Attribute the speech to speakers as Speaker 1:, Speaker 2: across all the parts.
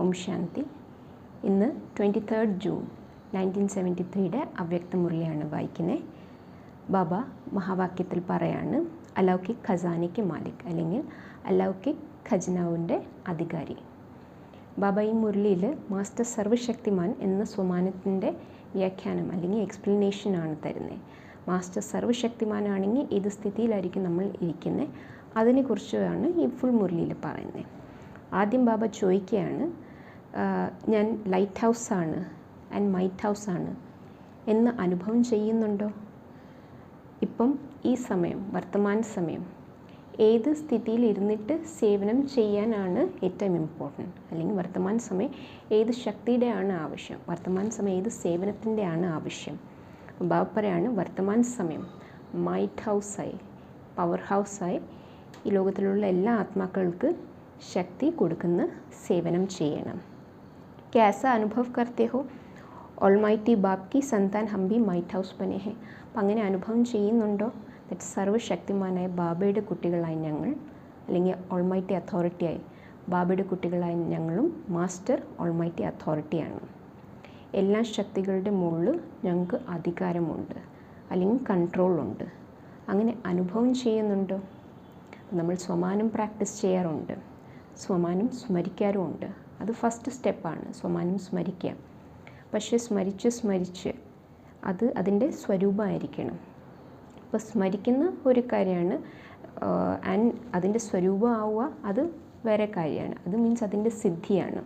Speaker 1: ഓം ശാന്തി. ഇന്ന് 23 ജൂൺ 1973 അവ്യക്ത മുരളിയാണ് വായിക്കുന്നത്. ബാബ മഹാവാക്യത്തിൽ പറയാണ്, അലൗകിക് ഖസാനയ്ക്ക് മാലിക് അല്ലെങ്കിൽ അലൗകിക് ഖജനാവിൻ്റെ അധികാരി. ബാബ ഈ മുരളിയിൽ മാസ്റ്റർ സർവശക്തിമാൻ എന്ന സ്വമാനത്തിൻ്റെ വ്യാഖ്യാനം അല്ലെങ്കിൽ എക്സ്പ്ലനേഷനാണ് തരുന്നത്. മാസ്റ്റർ സർവശക്തിമാനാണെങ്കിൽ ഏത് സ്ഥിതിയിലായിരിക്കും നമ്മൾ ഇരിക്കുന്നത്, അതിനെക്കുറിച്ചാണ് ഈ ഫുൾ മുരളിയിൽ പറയുന്നത്. ആദ്യം ബാബ ചോദിക്കുകയാണ്, ഞാൻ ലൈറ്റ് ഹൗസാണ് ആൻഡ് മൈറ്റ് ഹൗസാണ് എന്ന് അനുഭവം ചെയ്യുന്നുണ്ടോ? ഇപ്പം ഈ സമയം, വർത്തമാന സമയം ഏത് സ്ഥിതിയിൽ ഇരുന്നിട്ട് സേവനം ചെയ്യാനാണ് ഏറ്റവും ഇമ്പോർട്ടൻറ്റ്, അല്ലെങ്കിൽ വർത്തമാന സമയം ഏത് ശക്തിയുടെ ആണ് ആവശ്യം, വർത്തമാന സമയം ഏത് സേവനത്തിൻ്റെ ആണ് ആവശ്യം. ബാബ പറയാണ്, വർത്തമാന സമയം മൈറ്റ് ഹൗസായി, പവർ ഹൗസായി ഈ ലോകത്തിലുള്ള എല്ലാ ആത്മാക്കൾക്ക് ശക്തി കൊടുക്കുന്ന സേവനം ചെയ്യണം. कैसा अनुभव करते हो? ഓൾമൈറ്റി ബാപ് की संतान हम भी മൈറ്റ് ഹൗസ് बने हैं. അപ്പം അങ്ങനെ അനുഭവം ചെയ്യുന്നുണ്ടോ? ദറ്റ് സർവ്വശക്തിമാനായ ബാബയുടെ കുട്ടികളായ ഞങ്ങൾ, അല്ലെങ്കിൽ ഓൾമൈറ്റി അതോറിറ്റിയായി ബാബയുടെ കുട്ടികളായ ഞങ്ങളും മാസ്റ്റർ ഓൾമൈറ്റി അതോറിറ്റിയാണ്. എല്ലാ ശക്തികളുടെ മുകളിൽ ഞങ്ങൾക്ക് അധികാരമുണ്ട് അല്ലെങ്കിൽ കൺട്രോളുണ്ട്. അങ്ങനെ അനുഭവം ചെയ്യുന്നുണ്ടോ? നമ്മൾ സ്വമാനം പ്രാക്ടീസ് ചെയ്യാറുണ്ട്, സ്വമാനം സ്മരിക്കാറുമുണ്ട്. അത് ഫസ്റ്റ് സ്റ്റെപ്പാണ്, സ്വമാനം സ്മരിക്കുക. പക്ഷേ സ്മരിച്ച് അത് അതിൻ്റെ സ്വരൂപമായിരിക്കണം. അപ്പോൾ സ്മരിക്കുന്ന ഒരു കാര്യമാണ്, ആൻഡ് അതിൻ്റെ സ്വരൂപമാവുക അത് വേറെ കാര്യമാണ്. അത് മീൻസ് അതിൻ്റെ സിദ്ധിയാണ്.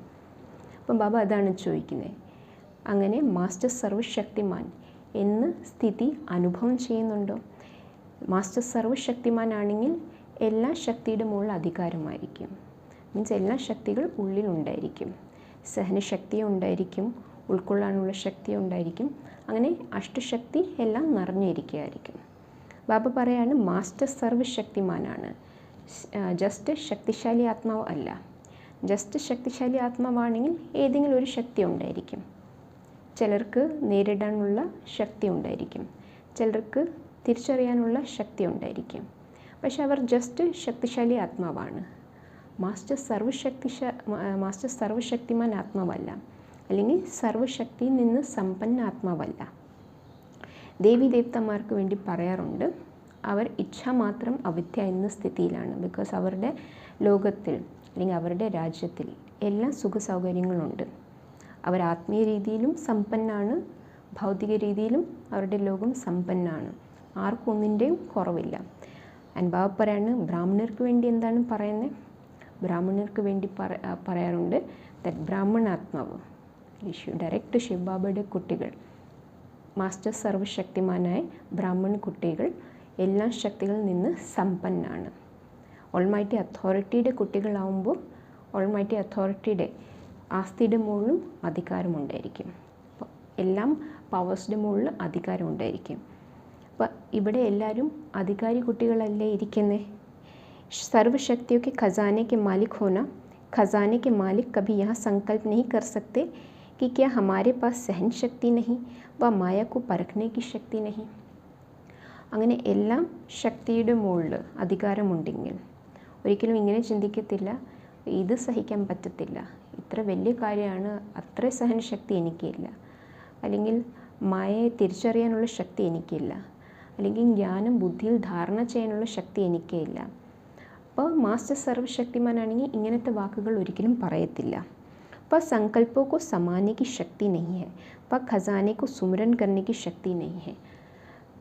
Speaker 1: അപ്പം ബാബ അതാണ് ചോദിക്കുന്നത്. അങ്ങനെ മാസ്റ്റർ സർവശക്തിമാൻ എന്ന സ്ഥിതി അനുഭവം ചെയ്യുന്നുണ്ടോ? മാസ്റ്റർ സർവശക്തിമാനാണെങ്കിൽ എല്ലാ ശക്തിയുടെ മുകളിൽ അധികാരമായിരിക്കും. മീൻസ് എല്ലാ ശക്തികൾ ഉള്ളിലുണ്ടായിരിക്കും. സഹനശക്തിയും ഉണ്ടായിരിക്കും, ഉൾക്കൊള്ളാനുള്ള ശക്തിയും ഉണ്ടായിരിക്കും. അങ്ങനെ അഷ്ടശക്തി എല്ലാം നിറഞ്ഞിരിക്കുകയായിരിക്കും. ബാബ പറയാണ്, മാസ്റ്റർ സർവശക്തിമാനാണ്, ജസ്റ്റ് ശക്തിശാലി ആത്മാവ് അല്ല. ജസ്റ്റ് ശക്തിശാലി ആത്മാവാണെങ്കിൽ ഏതെങ്കിലും ഒരു ശക്തി ഉണ്ടായിരിക്കും. ചിലർക്ക് നേരിടാനുള്ള ശക്തി ഉണ്ടായിരിക്കും, ചിലർക്ക് തിരിച്ചറിയാനുള്ള ശക്തി ഉണ്ടായിരിക്കും. പക്ഷെ അവർ ജസ്റ്റ് ശക്തിശാലി ആത്മാവാണ്. മാസ്റ്റർ സർവശക്തിമാൻ ആത്മാവല്ല, അല്ലെങ്കിൽ സർവശക്തിയിൽ നിന്ന് സമ്പന്ന ആത്മാവല്ല. ദേവി ദേവതമാർക്ക് വേണ്ടി പറയാറുണ്ട്, അവർ ഇച്ഛാമാത്രം അവിദ്യ എന്ന സ്ഥിതിയിലാണ്. ബിക്കോസ് അവരുടെ ലോകത്തിൽ അല്ലെങ്കിൽ അവരുടെ രാജ്യത്തിൽ എല്ലാ സുഖ സൗകര്യങ്ങളുണ്ട്. അവർ ആത്മീയ രീതിയിലും സമ്പന്നാണ്, ഭൗതിക രീതിയിലും അവരുടെ ലോകം സമ്പന്നാണ്. ആർക്കും ഒന്നിൻ്റെയും കുറവില്ല. ആൻഡ് ബാബ പറയാണ്, ബ്രാഹ്മണർക്ക് വേണ്ടി എന്താണ് പറയുന്നത്? ബ്രാഹ്മണർക്ക് വേണ്ടി പറയാറുണ്ട്, ദറ്റ് ബ്രാഹ്മണാത്മാവ് ഡയറക്റ്റ് ശിവബാബയുടെ കുട്ടികൾ, മാസ്റ്റർ സർവശക്തിമാനായ ബ്രാഹ്മണ കുട്ടികൾ എല്ലാ ശക്തികളിൽ നിന്ന് സമ്പന്നാണ്. ഓൾമൈറ്റി അതോറിറ്റിയുടെ കുട്ടികളാവുമ്പോൾ ഓൾമൈറ്റി അതോറിറ്റിയുടെ ആസ്തിയുടെ മുകളിലും അധികാരമുണ്ടായിരിക്കും. അപ്പോൾ എല്ലാം പവേഴ്സിൻ്റെ മുകളിൽ അധികാരമുണ്ടായിരിക്കും. അപ്പോൾ ഇവിടെ എല്ലാവരും അധികാരി കുട്ടികളല്ലേ ഇരിക്കുന്നത്. सर्वशक्तियों के खजाने के मालिक होना, खजाने के मालिक कभी यह संकल्प नहीं कर सकते कि क्या हमारे पास सहन शक्ति नहीं व माया को परखने की शक्ति नहीं. അങ്ങനെ എല്ലാം ശക്തിയുടെ മുകളിൽ അധികാരമുണ്ടെങ്കിൽ ഒരിക്കലും ഇങ്ങനെ ചിന്തിക്കത്തില്ല, ഇത് സഹിക്കാൻ പറ്റത്തില്ല, ഇത്ര വലിയ കാര്യമാണ്, അത്ര സഹനശക്തി എനിക്കില്ല, അല്ലെങ്കിൽ മായയെ തിരിച്ചറിയാനുള്ള ശക്തി എനിക്കില്ല, അല്ലെങ്കിൽ ജ്ഞാനം ബുദ്ധിയിൽ ധാരണ ചെയ്യാനുള്ള ശക്തി എനിക്കില്ല. അപ്പോൾ മാസ്റ്റർ സർവശക്തിമാനാണെങ്കിൽ ഇങ്ങനത്തെ വാക്കുകൾ ഒരിക്കലും പറയത്തില്ല. അപ്പോൾ സങ്കല്പോ കോ സമാനെ കി ശക്തി നെഹി ഹെ, അപ്പോൾ ഖസാനെ കോ സുമരൻ കർനെ കി ശക്തി നെഹി ഹെ.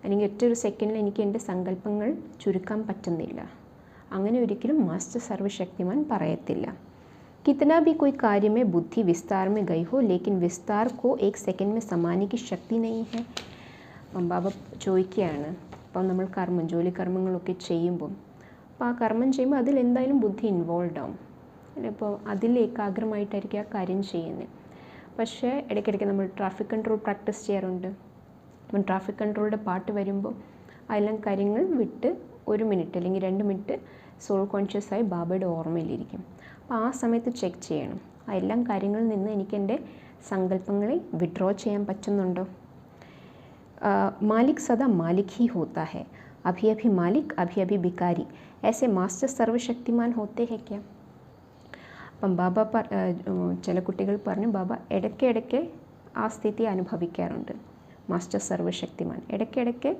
Speaker 1: അല്ലെങ്കിൽ ഒറ്റൊരു സെക്കൻഡിൽ എനിക്ക് എൻ്റെ സങ്കല്പങ്ങൾ ചുരുക്കാൻ പറ്റുന്നില്ല. അങ്ങനെ ഒരിക്കലും മാസ്റ്റർ സർവശക്തിമാൻ പറയത്തില്ല. कितना भी कोई कार्य में बुद्धि विस्तार में गई हो, लेकिन विस्तार को एक सेकंड में समाने की शक्ति नहीं है. ബാബ ചോദിക്കുകയാണ്, അപ്പം നമ്മൾ ജോലി കർമ്മങ്ങളൊക്കെ ചെയ്യുമ്പോൾ, അപ്പോൾ ആ കർമ്മം ചെയ്യുമ്പോൾ അതിൽ എന്തായാലും ബുദ്ധി ഇൻവോൾവ് ആവും. അപ്പോൾ അതിൽ ഏകാഗ്രമായിട്ടായിരിക്കും ആ കാര്യം ചെയ്യുന്നത്. പക്ഷേ ഇടയ്ക്കിടയ്ക്ക് നമ്മൾ ട്രാഫിക് കൺട്രോൾ പ്രാക്ടീസ് ചെയ്യാറുണ്ട്. അപ്പം ട്രാഫിക് കൺട്രോളിൻ്റെ പാട്ട് വരുമ്പോൾ അതെല്ലാം കാര്യങ്ങൾ വിട്ട് 1 മിനിറ്റ് അല്ലെങ്കിൽ 2 മിനിറ്റ് സോൾ കോൺഷ്യസായി ബാബയുടെ ഓർമ്മയിലിരിക്കും. അപ്പോൾ ആ സമയത്ത് ചെക്ക് ചെയ്യണം, ആ എല്ലാ കാര്യങ്ങളിൽ നിന്ന് എനിക്ക് എൻ്റെ സങ്കല്പങ്ങളെ വിഡ്രോ ചെയ്യാൻ പറ്റുന്നുണ്ടോ. मालिक सदा मालिक ही होता है, अभी अभी मालिक अभी अभी भिखारी. ऐसे मास्टर सर्वशक्तिमान होते हैं क्या? അപ്പം ബാബ ചില കുട്ടികൾ പറഞ്ഞു ബാബ ഇടയ്ക്കിടയ്ക്ക് ആ സ്ഥിതി അനുഭവിക്കാറുണ്ട്. മാസ്റ്റർ സർവശക്തിമാൻ ഇടയ്ക്കിടയ്ക്ക്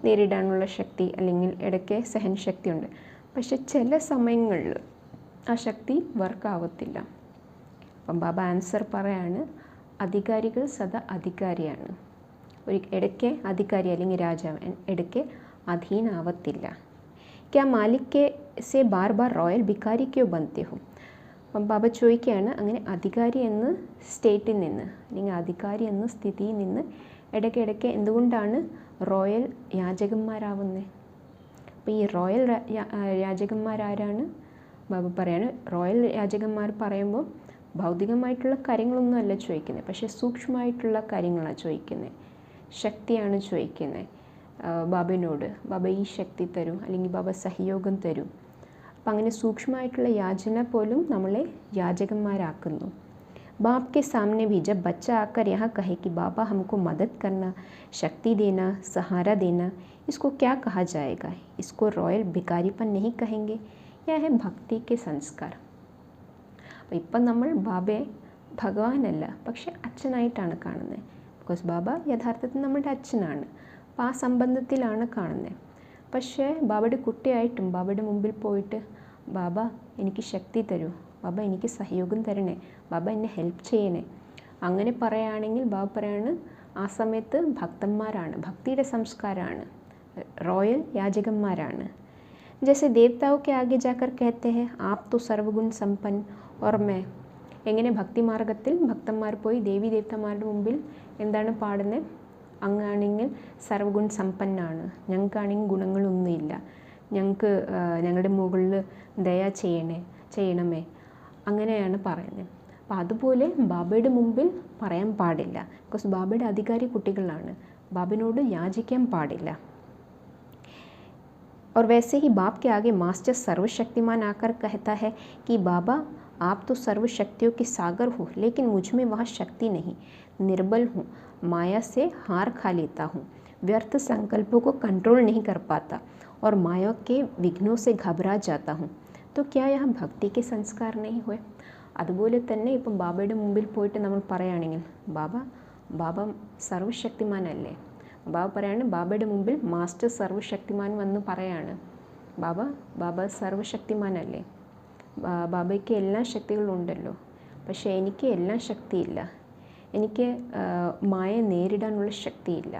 Speaker 1: നേരിടാനുള്ള ശക്തി അല്ലെങ്കിൽ ഇടയ്ക്ക് സഹനശക്തിയുണ്ട്. പക്ഷെ ചില സമയങ്ങളിൽ ആ ശക്തി വർക്കാവത്തില്ല. അപ്പം ബാബ ആൻസർ പറയാണ്, അധികാരികൾ സദാ അധികാരിയാണ്. ഇടയ്ക്ക് അധികാരി അല്ലെങ്കിൽ രാജാവ് ഇടയ്ക്ക് അധീനാവത്തില്ല. ക്യാ മാലിക് സെ ബാർ ബാർ റോയൽ ഭിക്കാരി ക്യോ ബനത്തെ ഹോ? അപ്പം ബാബ ചോദിക്കുകയാണ്, അങ്ങനെ അധികാരി എന്ന സ്റ്റേറ്റിൽ നിന്ന് അല്ലെങ്കിൽ അധികാരി എന്ന സ്ഥിതിയിൽ നിന്ന് ഇടയ്ക്കിടയ്ക്ക് എന്തുകൊണ്ടാണ് റോയൽ യാചകന്മാരാവുന്നത്? അപ്പോൾ ഈ റോയൽ യാചകന്മാരാരാണ്? ബാബ പറയാണ്, റോയൽ യാചകന്മാർ പറയുമ്പോൾ ഭൗതികമായിട്ടുള്ള കാര്യങ്ങളൊന്നും അല്ല ചോദിക്കുന്നത്, പക്ഷേ സൂക്ഷ്മമായിട്ടുള്ള കാര്യങ്ങളാണ് ചോദിക്കുന്നത്, ശക്തിയാണ് ചോദിക്കുന്നത് ബാബയോട്. ബാബ ഈ ശക്തി തരൂ, അല്ലെങ്കിൽ ബാബ സഹയോഗം തരൂ. അപ്പം അങ്ങനെ സൂക്ഷ്മമായിട്ടുള്ള യാചന പോലും നമ്മളെ യാചകന്മാരാക്കുന്നു. बाप के सामने भी जब बच्चा आकर यहाँ कहे कि बाबा हमको मदद करना, शक्ति देना, सहारा देना, इसको क्या कहा जाएगा? इसको रॉयल भिखारीपन नहीं कहेंगे? यह है भक्ति के संस्कार. അപ്പോൾ ഇപ്പം നമ്മൾ ബാബയെ ഭഗവാനല്ല പക്ഷെ അച്ഛനായിട്ടാണ് കാണുന്നത്. ബിക്കോസ് ബാബ യഥാർത്ഥത്തിൽ നമ്മുടെ അച്ഛനാണ്. അപ്പോൾ ആ സംബന്ധത്തിലാണ് കാണുന്നത്. പക്ഷേ ബാബയുടെ കുട്ടിയായിട്ടും ബാബയുടെ മുമ്പിൽ പോയിട്ട് ബാബ എനിക്ക് ശക്തി തരൂ, ബാബ എനിക്ക് സഹയോഗം തരണേ, ബാബ എന്നെ ഹെൽപ്പ് ചെയ്യണേ, അങ്ങനെ പറയുകയാണെങ്കിൽ ബാബ പറയാണ് ആ സമയത്ത് ഭക്തന്മാരാണ്, ഭക്തിയുടെ സംസ്കാരമാണ്, റോയൽ യാചകന്മാരാണ്. ജैसे देवताओं के आगे जाकर कहते हैं आप तो सर्वगुण संपन्न और मैं. എങ്ങനെ ഭക്തിമാർഗത്തിൽ ഭക്തന്മാർ പോയി ദേവി ദേവതമാരുടെ മുമ്പിൽ എന്താണ് പാടുന്നത്? അങ്ങാണെങ്കിൽ സർവഗുൺ സമ്പന്നാണ്, ഞങ്ങൾക്കാണെങ്കിൽ ഗുണങ്ങളൊന്നുമില്ല, ഞങ്ങൾക്ക് ഞങ്ങളുടെ മുകളിൽ ദയ ചെയ്യണമേ, അങ്ങനെയാണ് പറയുന്നത്. അപ്പോൾ അതുപോലെ ബാബയുടെ മുമ്പിൽ പറയാൻ പാടില്ല. ബിക്കോസ് ബാബയുടെ അധികാരി കുട്ടികളാണ്, ബാബിനോട് യാചിക്കാൻ പാടില്ല. और वैसे ही बाप के आगे मास्टर सर्वशक्तिमान आकर कहता है कि बाबा आप तो सर्वशक्तियों के सागर हो, लेकिन मुझ में वह शक्ति नहीं, निर्बल हूँ, माया से हार खा लेता हूँ, व्यर्थ संकल्पों को कंट्रोल नहीं कर पाता और माया के विघ्नों से घबरा जाता हूँ. तो क्या यह भक्ति के संस्कार नहीं हुए? അതുപോലെ തന്നെ ഇപ്പം ബാബയുടെ മുമ്പിൽ പോയിട്ട് നമ്മൾ പറയുകയാണെങ്കിൽ ബാബ സർവശക്തിമാനല്ലേ? ബാബ പറയാണ്, ബാബയുടെ മുമ്പിൽ മാസ്റ്റർ സർവശക്തിമാൻ വന്ന് പറയാണ്, ബാബ സർവശക്തിമാനല്ലേ, ബാബയ്ക്ക് എല്ലാ ശക്തികളും ഉണ്ടല്ലോ, പക്ഷേ എനിക്ക് എല്ലാ ശക്തിയില്ല, എനിക്ക് മായ നേരിടാനുള്ള ശക്തിയില്ല,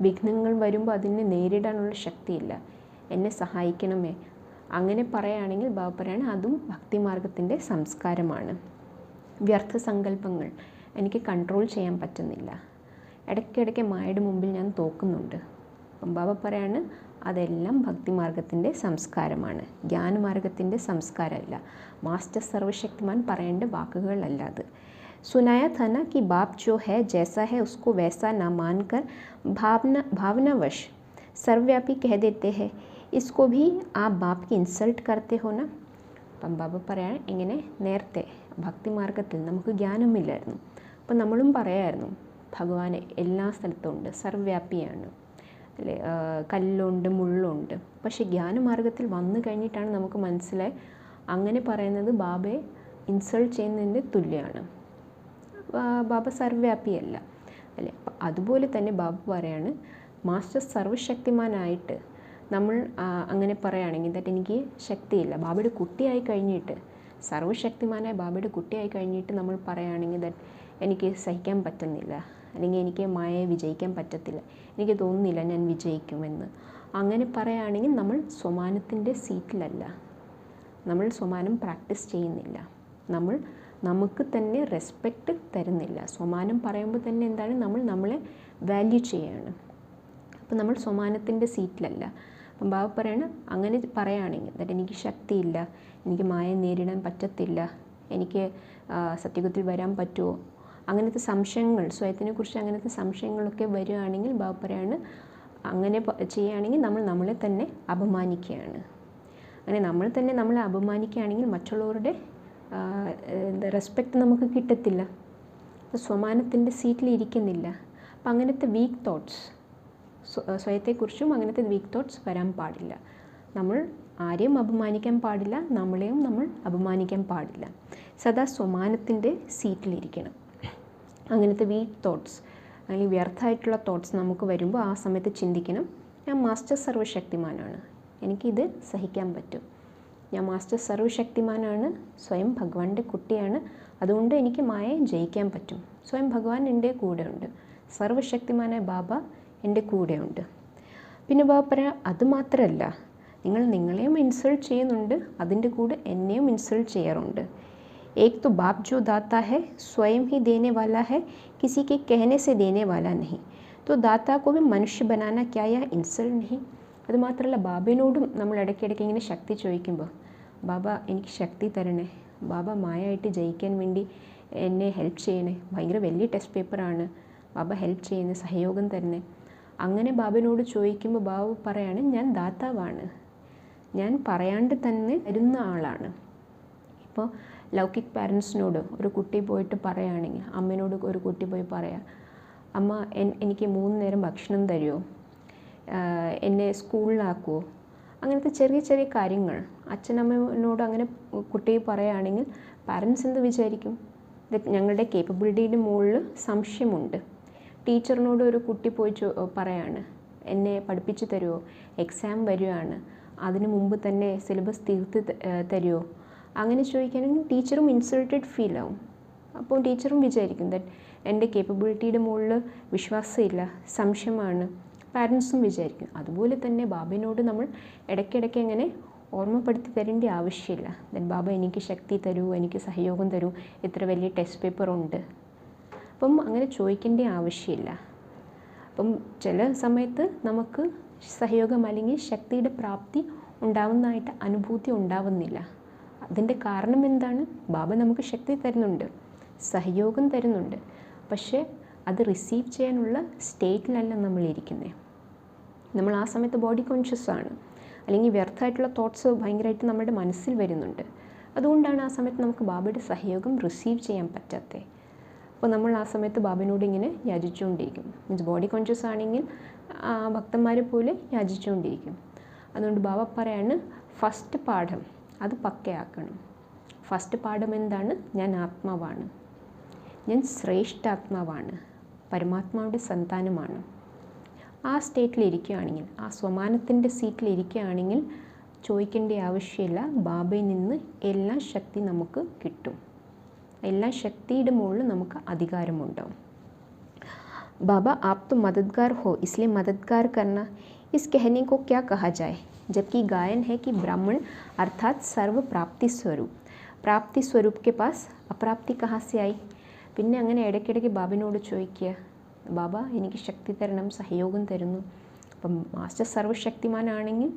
Speaker 1: വിഘ്നങ്ങൾ വരുമ്പോൾ അതിനെ നേരിടാനുള്ള ശക്തിയില്ല, എന്നെ സഹായിക്കണമേ. അങ്ങനെ പറയുകയാണെങ്കിൽ ബാബ പറയാണ് അതും ഭക്തിമാർഗത്തിൻ്റെ സംസ്കാരമാണ്. വ്യർത്ഥ സങ്കല്പങ്ങൾ എനിക്ക് കൺട്രോൾ ചെയ്യാൻ പറ്റുന്നില്ല, ഇടയ്ക്കിടയ്ക്ക് മായയുടെ മുമ്പിൽ ഞാൻ തോക്കുന്നുണ്ട്. അപ്പം ബാബ പറയാണ് അതെല്ലാം ഭക്തിമാർഗത്തിൻ്റെ സംസ്കാരമാണ്, ജ്ഞാനമാർഗത്തിൻ്റെ സംസ്കാരമല്ല, മാസ്റ്റർ സർവശക്തിമാൻ പറയേണ്ട വാക്കുകളല്ല അത്. सुनाया था ना कि बाप जो है जैसा है उसको वैसा ना मानकर भावनावश सर्वव्यापी कह देते हैं, इसको भी आप बाप की इंसल्ट करते हो ना. അപ്പം ബാബ പറയാണ്, ഇങ്ങനെ നേരത്തെ ഭക്തിമാർഗത്തിൽ നമുക്ക് ജ്ഞാനമില്ലായിരുന്നു, അപ്പം നമ്മളും പറയായിരുന്നു ഭഗവാൻ എല്ലാ സ്ഥലത്തും ഉണ്ട്, സർവ്വവ്യാപിയാണ് അല്ലേ, കല്ലുണ്ട് മുള്ളുണ്ട്. പക്ഷേ ജ്ഞാനമാർഗത്തിൽ വന്നു കഴിഞ്ഞിട്ടാണ് നമുക്ക് മനസ്സിലായി അങ്ങനെ പറയുന്നത് ബാബയെ ഇൻസൾട്ട് ചെയ്യുന്നതിൻ്റെ തുല്യമാണ്, ബാബ സർവ്വവ്യാപിയല്ല അല്ലേ. അതുപോലെ തന്നെ ബാബ പറയാണ് മാസ്റ്റർ സർവശക്തിമാനായിട്ട് നമ്മൾ അങ്ങനെ പറയുകയാണെങ്കിൽ ദാറ്റ് എനിക്ക് ശക്തിയില്ല, ബാബയുടെ കുട്ടിയായി കഴിഞ്ഞിട്ട് സർവശക്തിമാനായ ബാബയുടെ കുട്ടിയായി കഴിഞ്ഞിട്ട് നമ്മൾ പറയുകയാണെങ്കിൽ ദാറ്റ് എനിക്ക് സഹിക്കാൻ പറ്റുന്നില്ല, അല്ലെങ്കിൽ എനിക്ക് മായയെ വിജയിക്കാൻ പറ്റത്തില്ല, എനിക്ക് തോന്നുന്നില്ല ഞാൻ വിജയിക്കുമെന്ന്, അങ്ങനെ പറയുകയാണെങ്കിൽ നമ്മൾ സ്വമാനത്തിൻ്റെ സീറ്റിലല്ല, നമ്മൾ സ്വമാനം പ്രാക്ടീസ് ചെയ്യുന്നില്ല, നമ്മൾ നമുക്ക് തന്നെ റെസ്പെക്റ്റ് തരുന്നില്ല. സ്വമാനം പറയുമ്പോൾ തന്നെ എന്താണ്, നമ്മൾ നമ്മളെ വാല്യൂ ചെയ്യാണ്. അപ്പം നമ്മൾ സ്വമാനത്തിൻ്റെ സീറ്റിലല്ല. അപ്പം ബാബ പറയണം അങ്ങനെ പറയുകയാണെങ്കിൽ ദാറ്റ് എനിക്ക് ശക്തിയില്ല, എനിക്ക് മായ നേരിടാൻ പറ്റത്തില്ല, എനിക്ക് സത്യയുഗത്തിൽ വരാൻ പറ്റുമോ, അങ്ങനത്തെ സംശയങ്ങൾ സ്വയത്തിനെക്കുറിച്ച് അങ്ങനത്തെ സംശയങ്ങളൊക്കെ വരികയാണെങ്കിൽ ബാബ പറയാണ് അങ്ങനെ ചെയ്യുകയാണെങ്കിൽ നമ്മൾ നമ്മളെ തന്നെ അപമാനിക്കുകയാണ്. അങ്ങനെ നമ്മൾ തന്നെ നമ്മളെ അപമാനിക്കുകയാണെങ്കിൽ മറ്റുള്ളവരുടെ എന്താ റെസ്പെക്റ്റ് നമുക്ക് കിട്ടത്തില്ല, സ്വമാനത്തിൻ്റെ സീറ്റിൽ ഇരിക്കുന്നില്ല. അപ്പം അങ്ങനത്തെ വീക്ക് തോട്ട്സ് സ്വയത്തെക്കുറിച്ചും അങ്ങനത്തെ വീക്ക് തോട്ട്സ് വരാൻ പാടില്ല. നമ്മൾ ആരെയും അപമാനിക്കാൻ പാടില്ല, നമ്മളെയും നമ്മൾ അപമാനിക്കാൻ പാടില്ല. സദാ സ്വമാനത്തിൻ്റെ സീറ്റിലിരിക്കണം. അങ്ങനത്തെ വീക്ക് തോട്ട്സ് അല്ലെങ്കിൽ വ്യർത്ഥമായിട്ടുള്ള തോട്ട്സ് നമുക്ക് വരുമ്പോൾ ആ സമയത്ത് ചിന്തിക്കണം, ഞാൻ മാസ്റ്റർ സർവ്വശക്തിമാനാണ്, എനിക്കിത് സഹിക്കാൻ പറ്റും. ഞാൻ മാസ്റ്റർ സർവ്വശക്തിമാനാണ്, സ്വയം ഭഗവാന്റെ കുട്ടിയാണ്, അതുകൊണ്ട് എനിക്ക് മായയെ ജയിക്കാൻ പറ്റും. സ്വയം ഭഗവാൻ എൻ്റെ കൂടെയുണ്ട്, സർവ്വശക്തിമാനായ ബാബ എൻ്റെ കൂടെയുണ്ട്. പിന്നെ ബാബ പറയാം, അതുമാത്രമല്ല, നിങ്ങൾ നിങ്ങളെയും ഇൻസൾട്ട് ചെയ്യുന്നുണ്ട്, അതിൻ്റെ കൂടെ എന്നെയും ഇൻസൾട്ട് ചെയ്യാറുണ്ട്. एक तो बाप जो दाता है स्वयं ही देने वाला है, किसी के कहने से देने वाला नहीं. तो दाता को भी मनुष्य बनाना क्या यह इंसल्ट नहीं? അതുമാത്രമല്ല, ബാബയോടും നമ്മൾ ഇടയ്ക്കിടയ്ക്ക് ഇങ്ങനെ ശക്തി ചോദിക്കുമ്പോൾ, ബാബ എനിക്ക് ശക്തി തരണേ, ബാബ മായായിട്ട് ജയിക്കാൻ വേണ്ടി എന്നെ ഹെൽപ്പ് ചെയ്യണേ, ഭയങ്കര വലിയ ടെസ്റ്റ് പേപ്പറാണ്, ബാബ ഹെൽപ്പ് ചെയ്യുന്നത്, സഹയോഗം തരണേ. അങ്ങനെ ബാബനോട് ചോദിക്കുമ്പോൾ ബാബ പറയാണ്, ഞാൻ ദാതാവാണ്, ഞാൻ പറയാണ്ട് തന്നെ തരുന്ന ആളാണ്. ഇപ്പോൾ ലൗകിക് പാരൻസിനോട് ഒരു കുട്ടി പോയിട്ട് പറയുകയാണെങ്കിൽ, അമ്മയോട് ഒരു കുട്ടി പോയി പറയാം, അമ്മ എനിക്ക് 3 നേരം ഭക്ഷണം തരുമോ, എന്നെ സ്കൂളിലാക്കുമോ, അങ്ങനത്തെ ചെറിയ ചെറിയ കാര്യങ്ങൾ അച്ഛനമ്മയോട് അങ്ങനെ കുട്ടി പറയുകയാണെങ്കിൽ പാരൻസ് എന്ത് വിചാരിക്കും? ഞങ്ങളുടെ കേപ്പബിലിറ്റിയുടെ മുകളിൽ സംശയമുണ്ട്. ടീച്ചറിനോട് ഒരു കുട്ടി പോയി പറയാണ്, എന്നെ പഠിപ്പിച്ച് തരുമോ, എക്സാം വരികയാണ്, അതിന് മുമ്പ് തന്നെ സിലബസ് തീർത്ത് തരുമോ, അങ്ങനെ ചോദിക്കുകയാണെങ്കിൽ ടീച്ചറും ഇൻസൾട്ടഡ് ഫീൽ ആവും. അപ്പോൾ ടീച്ചറും വിചാരിക്കും ദാറ്റ് എൻ്റെ കേപ്പബിലിറ്റിയുടെ മുകളിൽ വിശ്വാസമില്ല, സംശയമാണ്, പാരൻസും വിചാരിക്കും. അതുപോലെ തന്നെ ബാബയോട് നമ്മൾ ഇടയ്ക്കിടയ്ക്ക് അങ്ങനെ ഓർമ്മപ്പെടുത്തി തരേണ്ട ആവശ്യമില്ല. ദെൻ ബാബ എനിക്ക് ശക്തി തരൂ, എനിക്ക് സഹയോഗം തരൂ, ഇത്ര വലിയ ടെസ്റ്റ് പേപ്പർ ഉണ്ട്. അപ്പം അങ്ങനെ ചോദിക്കേണ്ട ആവശ്യമില്ല. അപ്പം ചില സമയത്ത് നമുക്ക് സഹയോഗം അല്ലെങ്കിൽ ശക്തിയുടെ പ്രാപ്തി ഉണ്ടാവുന്നതായിട്ട് അനുഭൂതി ഉണ്ടാവുന്നില്ല. അതിൻ്റെ കാരണം എന്താണ്? ബാബ നമുക്ക് ശക്തി തരുന്നുണ്ട്, സഹയോഗം തരുന്നുണ്ട്, പക്ഷേ അത് റിസീവ് ചെയ്യാനുള്ള സ്റ്റേറ്റിലല്ല നമ്മളിരിക്കുന്നത്. നമ്മൾ ആ സമയത്ത് ബോഡി കോൺഷ്യസ് ആണ്, അല്ലെങ്കിൽ വ്യർത്ഥമായിട്ടുള്ള തോട്ട്സ് ഭയങ്കരമായിട്ട് നമ്മുടെ മനസ്സിൽ വരുന്നുണ്ട്. അതുകൊണ്ടാണ് ആ സമയത്ത് നമുക്ക് ബാബയുടെ സഹയോഗം റിസീവ് ചെയ്യാൻ പറ്റാത്തത്. അപ്പോൾ നമ്മൾ ആ സമയത്ത് ബാബിനോട് ഇങ്ങനെ യാചിച്ചുകൊണ്ടിരിക്കും. മീൻസ് ബോഡി കോൺഷ്യസ് ആണെങ്കിൽ ഭക്തന്മാരെ പോലെ യാചിച്ചുകൊണ്ടിരിക്കും. അതുകൊണ്ട് ബാബ പറയാണ്, ഫസ്റ്റ് പാഠം അത് പക്കയാക്കണം. ഫസ്റ്റ് പാഠം എന്താണ്? ഞാൻ ആത്മാവാണ്, ഞാൻ ശ്രേഷ്ഠാത്മാവാണ്, പരമാത്മാവിൻ്റെ സന്താനമാണ്. ആ സ്റ്റേറ്റിലിരിക്കുകയാണെങ്കിൽ, ആ സ്വമാനത്തിൻ്റെ സീറ്റിലിരിക്കുകയാണെങ്കിൽ ചോദിക്കേണ്ട ആവശ്യമില്ല, ബാബയിൽ നിന്ന് എല്ലാ ശക്തി നമുക്ക് കിട്ടും, എല്ലാ ശക്തിയുടെ മുകളിൽ നമുക്ക് അധികാരമുണ്ടാവും. बाबा आप तो मददगार हो, इसलिए मददगार करना, इस कहने को क्या कहा जाए? जबकि गायन है कि ब्राह्मण अर्थात सर्व प्राप्ति स्वरूप, प्राप्ति स्वरूप के पास अप्राप्ति कहाँ से आई? പിന്നെ അങ്ങനെ ഇടയ്ക്കിടയ്ക്ക് ബാബിനോട് ചോദിക്കുക, ബാബ എനിക്ക് ശക്തി തരണം, സഹയോഗം തരുന്നു. അപ്പം മാസ്റ്റർ സർവ്വശക്തിമാനാണെങ്കിൽ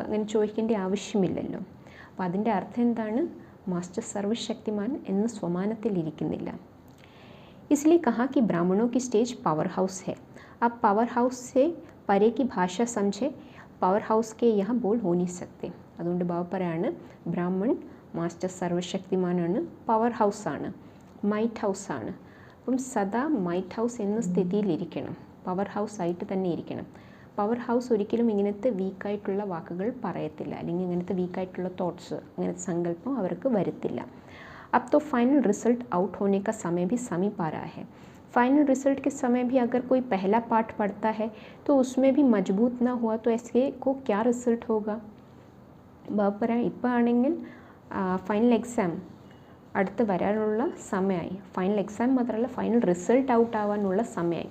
Speaker 1: അങ്ങനെ ചോദിക്കേണ്ട ആവശ്യമില്ലല്ലോ. അപ്പോൾ അതിൻ്റെ അർത്ഥം എന്താണ്? മാസ്റ്റർ സർവ്വശക്തിമാൻ എന്ന സ്വമാനത്തിലിരിക്കുന്നില്ല. इसलिए कहा कि ब्राह्मणों की स्टेज पावर हाउस है. अब पावर हाउस से परे की भाषा समझे, पावर हाउस के यहाँ बोल हो नहीं सकते. അതുകൊണ്ട് ബാബ പറയാണ്, ബ്രാഹ്മൺ മാസ്റ്റർ സർവ്വശക്തിമാനാണ്, പവർ ഹൗസാണ്, മൈറ്റ് ഹൗസാണ്. അപ്പം സദാ മൈറ്റ് ഹൗസ് എന്ന സ്ഥിതിയിലിരിക്കണം, പവർ ഹൗസ് ആയിട്ട് തന്നെ ഇരിക്കണം. പവർ ഹൗസ് ഒരിക്കലും ഇങ്ങനത്തെ വീക്കായിട്ടുള്ള വാക്കുകൾ പറയത്തില്ല, അല്ലെങ്കിൽ ഇങ്ങനത്തെ വീക്കായിട്ടുള്ള തോട്ട്സ്, അങ്ങനത്തെ സങ്കല്പം അവർക്ക് വരത്തില്ല. अब तो फाइनल रिजल्ट आउट होने का समय भी समीप आ रहा है. फाइनल रिजल्ट के समय भी अगर कोई पहला पाठ पढ़ता है तो उसमें भी मजबूत ना हुआ तो ऐसे को क्या रिजल्ट होगा? ബാബ പറയാം, ഇപ്പോൾ ആണെങ്കിൽ ഫൈനൽ എക്സാം അടുത്ത് വരാനുള്ള സമയമായി. ഫൈനൽ എക്സാം മാത്രമല്ല, ഫൈനൽ റിസൾട്ട് ഔട്ട് ആവാനുള്ള സമയമായി.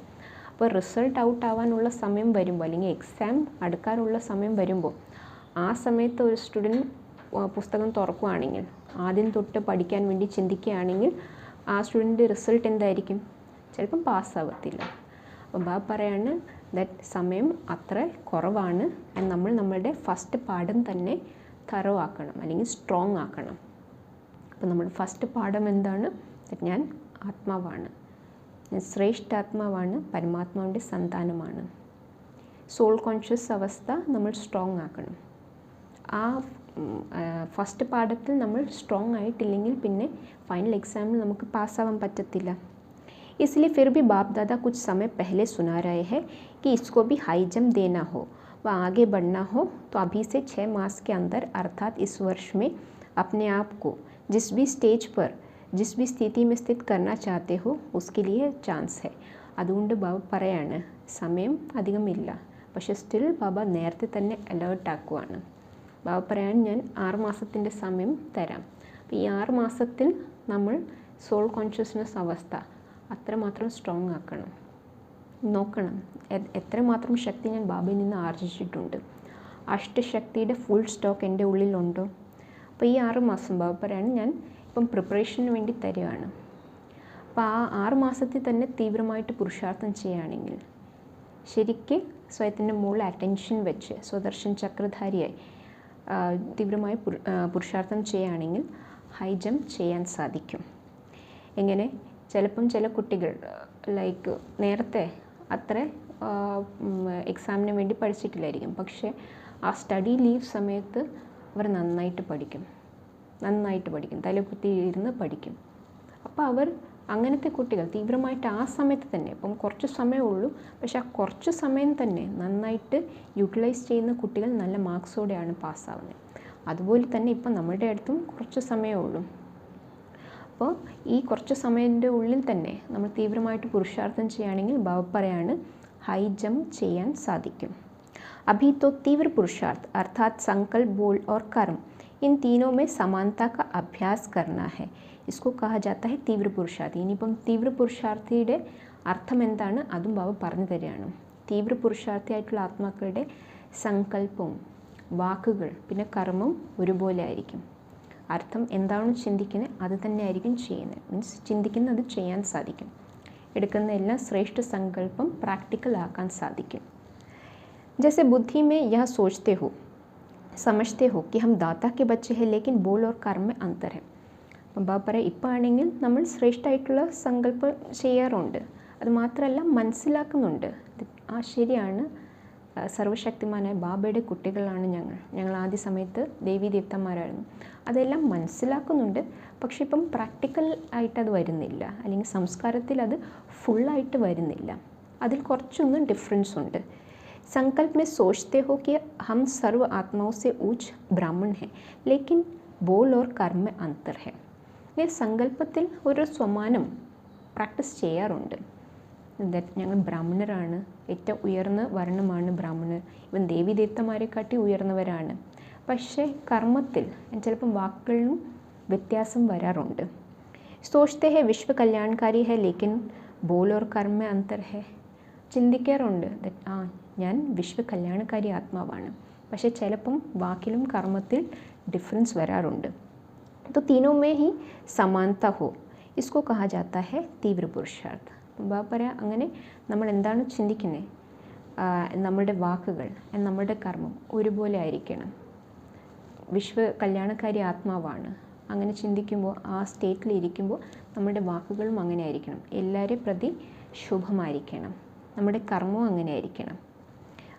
Speaker 1: അപ്പോൾ റിസൾട്ട് ഔട്ട് ആവാനുള്ള സമയം വരുമ്പോൾ, അല്ലെങ്കിൽ എക്സാം അടുക്കാനുള്ള സമയം വരുമ്പോൾ, ആ സമയത്ത് ഒരു സ്റ്റുഡൻറ്റ് പുസ്തകം തുറക്കുകയാണെങ്കിൽ, ആദ്യം തൊട്ട് പഠിക്കാൻ വേണ്ടി ചിന്തിക്കുകയാണെങ്കിൽ, ആ സ്റ്റുഡൻറ്റിൻ്റെ റിസൾട്ട് എന്തായിരിക്കും? ചിലപ്പം പാസ്സാവത്തില്ല. അപ്പോൾ ബാബ പറയാണ്, ദാറ്റ് സമയം അത്ര കുറവാണ്, നമ്മൾ നമ്മളുടെ ഫസ്റ്റ് പാഠം തന്നെ തറവ് ആക്കണം, അല്ലെങ്കിൽ സ്ട്രോങ് ആക്കണം. അപ്പോൾ നമ്മുടെ ഫസ്റ്റ് പാഠം എന്താണ്? ഞാൻ ആത്മാവാണ്, ഞാൻ ശ്രേഷ്ഠാത്മാവാണ്, പരമാത്മാവിൻ്റെ സന്താനമാണ്. സോൾ കോൺഷ്യസ് അവസ്ഥ നമ്മൾ സ്ട്രോങ് ആക്കണം. ആ ഫസ്റ്റ് പാഠത്തിൽ നമ്മൾ സ്ട്രോങ് ആയിട്ടില്ലെങ്കിൽ പിന്നെ ഫൈനൽ എക്സാമിൽ നമുക്ക് പാസ്സാവാൻ പറ്റത്തില്ല. इसलिए फिर भी बाप दादा कुछ समय पहले सुना रहे हैं कि इसको भी हाई जंप देना हो, व आगे बढ़ना हो तो अभी से 6 मास के अंदर अर्थात इस वर्ष में अपने आप को जिस भी स्टेज पर जिस भी स्थिति में स्थित करना चाहते हो उसके लिए चांस है. അതുകൊണ്ട് ബാബ പറയാണ് സമയം അധികമില്ല, പക്ഷെ സ്റ്റിൽ ബാബ നേരത്തെ തന്നെ അലേർട്ടാക്കുവാണ്. ബാബ പറയാണ് ഞാൻ 6 മാസത്തിൻ്റെ സമയം തരാം. അപ്പോൾ ഈ 6 മാസത്തിൽ നമ്മൾ സോൾ കോൺഷ്യസ്നെസ് അവസ്ഥ അത്രമാത്രം സ്ട്രോങ് ആക്കണം, നോക്കണം എത്രമാത്രം ശക്തി ഞാൻ ബാബയിൽ നിന്ന് ആർജിച്ചിട്ടുണ്ട്, അഷ്ടശക്തിയുടെ ഫുൾ സ്റ്റോക്ക് എൻ്റെ ഉള്ളിലുണ്ടോ. അപ്പോൾ ഈ 6 മാസം ബാബ പറയാണ് ഞാൻ ഇപ്പം പ്രിപ്പറേഷന് വേണ്ടി തരികയാണ്. അപ്പോൾ ആ 6 മാസത്തിൽ തന്നെ തീവ്രമായിട്ട് പുരുഷാർത്ഥം ചെയ്യുകയാണെങ്കിൽ, ശരിക്ക് സ്വയത്തിൻ്റെ മുകളിൽ അറ്റൻഷൻ വെച്ച് സ്വദർശൻ ചക്രധാരിയായി തീവ്രമായി പുരുഷാർത്ഥം ചെയ്യുകയാണെങ്കിൽ ഹൈ ജമ്പ് ചെയ്യാൻ സാധിക്കും. എങ്ങനെ? ചിലപ്പം ചില കുട്ടികൾ ലൈക്ക് നേരത്തെ അത്ര എക്സാമിന് വേണ്ടി പഠിച്ചിട്ടില്ലായിരിക്കും, പക്ഷേ ആ സ്റ്റഡി ലീവ് സമയത്ത് അവർ നന്നായിട്ട് പഠിക്കും, തലകുത്തി ഇരുന്ന് പഠിക്കും. അപ്പോൾ അവർ അങ്ങനത്തെ കുട്ടികൾ തീവ്രമായിട്ട് ആ സമയത്ത് തന്നെ, ഇപ്പം കുറച്ച് സമയമേ ഉള്ളൂ, പക്ഷെ ആ കുറച്ച് സമയം തന്നെ നന്നായിട്ട് യൂട്ടിലൈസ് ചെയ്യുന്ന കുട്ടികൾ നല്ല മാർക്സോടെയാണ് പാസ്സാവുന്നത്. അതുപോലെ തന്നെ ഇപ്പം നമ്മുടെ അടുത്തും കുറച്ച് സമയമേ ഉള്ളൂ. അപ്പോൾ ഈ കുറച്ച് സമയത്തിൻ്റെ ഉള്ളിൽ തന്നെ നമ്മൾ തീവ്രമായിട്ട് പുരുഷാർത്ഥം ചെയ്യുകയാണെങ്കിൽ ബാബ പറയാണ് ഹൈ ജമ്പ് ചെയ്യാൻ സാധിക്കും. अभी तो तीव्र पुरुषार्थ अर्थात संकल्प, बोल और कर्म इन तीनों में समानता का अभ्यास करना है. इसको कहा जाता है तीव्र पुरुषार्थी. ഇനിയിപ്പം തീവ്ര പുരുഷാർത്ഥിയുടെ അർത്ഥം എന്താണ് അതും ബാബ പറഞ്ഞു തരികയാണ്. തീവ്ര പുരുഷാർത്ഥിയായിട്ടുള്ള ആത്മാക്കളുടെ സങ്കല്പവും വാക്കുകൾ പിന്നെ കർമ്മം ഒരുപോലെ ആയിരിക്കും. അർത്ഥം എന്താണോ ചിന്തിക്കുന്നത് അത് തന്നെ ആയിരിക്കും ചെയ്യുന്നത്. മീൻസ് ചിന്തിക്കുന്നത് അത് ചെയ്യാൻ സാധിക്കും. എടുക്കുന്ന എല്ലാം ശ്രേഷ്ഠ സങ്കല്പം പ്രാക്ടിക്കൽ ആക്കാൻ സാധിക്കും. जैसे बुद्धि में यह सोचते हो, समझते हो कि हम दाता के बच्चे हैं, लेकिन बोल और कर्म में अंतर है. അപ്പം ബാബ പറയാം ഇപ്പോൾ ആണെങ്കിൽ നമ്മൾ ശ്രേഷ്ഠമായിട്ടുള്ള സങ്കല്പം ചെയ്യാറുണ്ട്, അത് മാത്രമല്ല മനസ്സിലാക്കുന്നുണ്ട്. ശരിയാണ്, സർവശക്തിമാനായ ബാബയുടെ കുട്ടികളാണ് ഞങ്ങൾ ആദ്യ സമയത്ത് ദേവീ ദേവതന്മാരായിരുന്നു, അതെല്ലാം മനസ്സിലാക്കുന്നുണ്ട്. പക്ഷെ ഇപ്പം പ്രാക്ടിക്കൽ ആയിട്ട് അത് വരുന്നില്ല, അല്ലെങ്കിൽ സംസ്കാരത്തിൽ അത് ഫുള്ളായിട്ട് വരുന്നില്ല. അതിൽ കുറച്ചൊന്നും ഡിഫറൻസ് ഉണ്ട്. संकल्प में सोचते हो कि हम सर्व आत्माओं से उच्च ब्राह्मण हैं, लेकिन बोल और कर्म में अंतर है. ये സങ്കല്പത്തിൽ ഒരു സ്വമാനം പ്രാക്ടീസ് ചെയ്യാറുണ്ട്. ഞങ്ങൾ ബ്രാഹ്മണരാണ്, ഏറ്റവും ഉയർന്ന വർണ്ണമാണ് ബ്രാഹ്മണർ, ഇവൻ ദേവീദേവതമാരെക്കാട്ടി ഉയർന്നവരാണ്. പക്ഷേ കർമ്മത്തിൽ ചിലപ്പം വാക്കുകളിലും വ്യത്യാസം വരാറുണ്ട്. सोचते हैं विश्व कल्याणकारी है, लेकिन बोल और कर्म में अंतर है. ചിന്തിക്കാറുണ്ട് ഞാൻ വിശ്വ കല്യാണക്കാരി ആത്മാവാണ്, പക്ഷേ ചിലപ്പം വാക്കിലും കർമ്മത്തിൽ ഡിഫറൻസ് വരാറുണ്ട്. तो तीनों में ही समानता हो, इसको कहा जाता है तीव्र पुरुषार्थ. ബാബ പറയാം അങ്ങനെ നമ്മൾ എന്താണ് ചിന്തിക്കുന്നത്, നമ്മുടെ വാക്കുകൾ നമ്മുടെ കർമ്മം ഒരുപോലെ ആയിരിക്കണം. വിശ്വ കല്യാണക്കാരി ആത്മാവാണ്, അങ്ങനെ ചിന്തിക്കുമ്പോൾ ആ സ്റ്റേറ്റിലിരിക്കുമ്പോൾ നമ്മുടെ വാക്കുകളും അങ്ങനെ ആയിരിക്കണം, എല്ലാവരെയും പ്രതി ശുഭമായിരിക്കണം, നമ്മുടെ കർമ്മവും അങ്ങനെ ആയിരിക്കണം.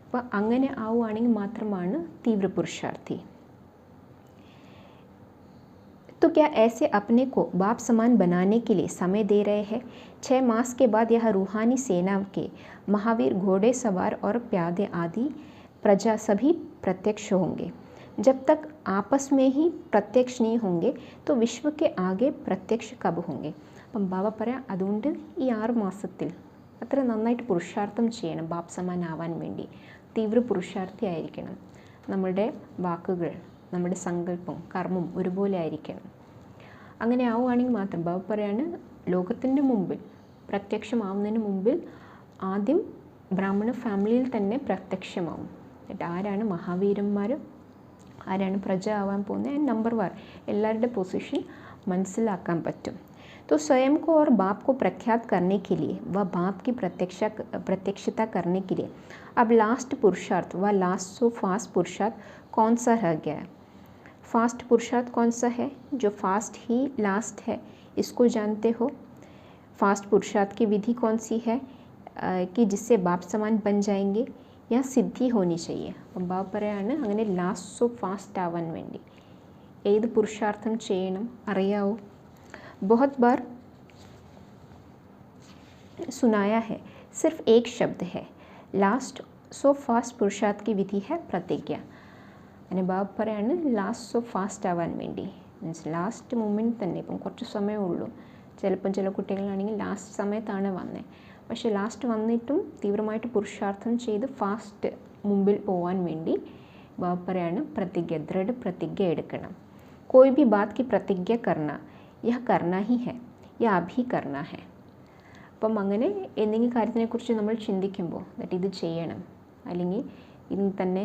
Speaker 1: അപ്പോൾ അങ്ങനെ ആവുകയാണെങ്കിൽ മാത്രമാണ് തീവ്ര പുരുഷാർത്ഥി. तो क्या ऐसे अपने को बाप समान बनाने के लिए समय दे रहे हैं? 6 मास के बाद यह रूहानी सेना के महावीर, घोड़े सवार और प्यादे आदि प्रजा सभी प्रत्यक्ष होंगे. जब तक आपस में ही प्रत्यक्ष नहीं होंगे तो विश्व के आगे प्रत्यक्ष कब होंगे. അപ്പം ബാബ പറയാം അതുകൊണ്ട് ഈ 6 മാസത്തിൽ അത്ര നന്നായിട്ട് പുരുഷാർത്ഥം ചെയ്യണം ബാപ്പ് സമാൻ ആവാൻ വേണ്ടി. തീവ്ര പുരുഷാർത്ഥി ആയിരിക്കണം. നമ്മുടെ വാക്കുകൾ, നമ്മുടെ സങ്കല്പം, കർമ്മം ഒരുപോലെ ആയിരിക്കണം. അങ്ങനെ ആവുകയാണെങ്കിൽ മാത്രം ബാബ പറയാണ് ലോകത്തിൻ്റെ മുമ്പിൽ പ്രത്യക്ഷമാവുന്നതിന് മുമ്പിൽ ആദ്യം ബ്രാഹ്മണ ഫാമിലിയിൽ തന്നെ പ്രത്യക്ഷമാവും. എന്നിട്ട് ആരാണ് മഹാവീരന്മാർ, ആരാണ് പ്രജ ആവാൻ പോകുന്നത്, നമ്പർ 1 എല്ലാവരുടെ പൊസിഷൻ മനസ്സിലാക്കാൻ പറ്റും. तो स्वयं को और बाप को प्रख्यात करने के लिए व बाप की प्रत्यक्षता करने के लिए अब लास्ट पुरुषार्थ व लास्ट सो फास्ट पुरुषार्थ कौन सा रह गया है. फास्ट पुरुषार्थ कौन सा है? जो फास्ट ही लास्ट है, इसको जानते हो. फास्ट पुरुषार्थ की विधि कौन सी है कि जिससे बाप समान बन जाएंगे, या सिद्धि होनी चाहिए. അപ്പം ബാബ പറയാണ് അങ്ങനെ ലാസ്റ്റ് സോ ഫാസ്റ്റ് ആവാൻ വേണ്ടി ഏത് പുരുഷാർത്ഥം ചെയ്യണം അറിയാവോ. बहुत बार सुनाया है, सिर्फ एक शब्द है लास्ट സോ ഫാസ്റ്റ് പുരുഷാർത്ഥ് की विधि है प्रतिज्ञा. അങ്ങനെ ബാബ് പറയാണ് ലാസ്റ്റ് സോ ഫാസ്റ്റ് ആവാൻ വേണ്ടി, മീൻസ് ലാസ്റ്റ് മൊമെൻറ്റ് തന്നെ. ഇപ്പം കുറച്ച് സമയമേ ഉള്ളൂ. ചിലപ്പം ചില കുട്ടികളാണെങ്കിൽ ലാസ്റ്റ് സമയത്താണ് വന്നത്, പക്ഷേ ലാസ്റ്റ് വന്നിട്ടും തീവ്രമായിട്ട് പുരുഷാർത്ഥം ചെയ്ത് ഫാസ്റ്റ് മുമ്പിൽ പോകാൻ വേണ്ടി ബാബ് പറയാണ് പ്രതിജ്ഞ, ദൃഢ പ്രതിജ്ഞ എടുക്കണം. कोई भी बात की प्रतिज्ञा करना यह करना ही है या अभी करना है. അപ്പം അങ്ങനെ എന്തെങ്കിലും കാര്യത്തിനെക്കുറിച്ച് നമ്മൾ ചിന്തിക്കുമ്പോൾ ദാറ്റ് ഇത് ചെയ്യണം, അല്ലെങ്കിൽ ഇന്ന് തന്നെ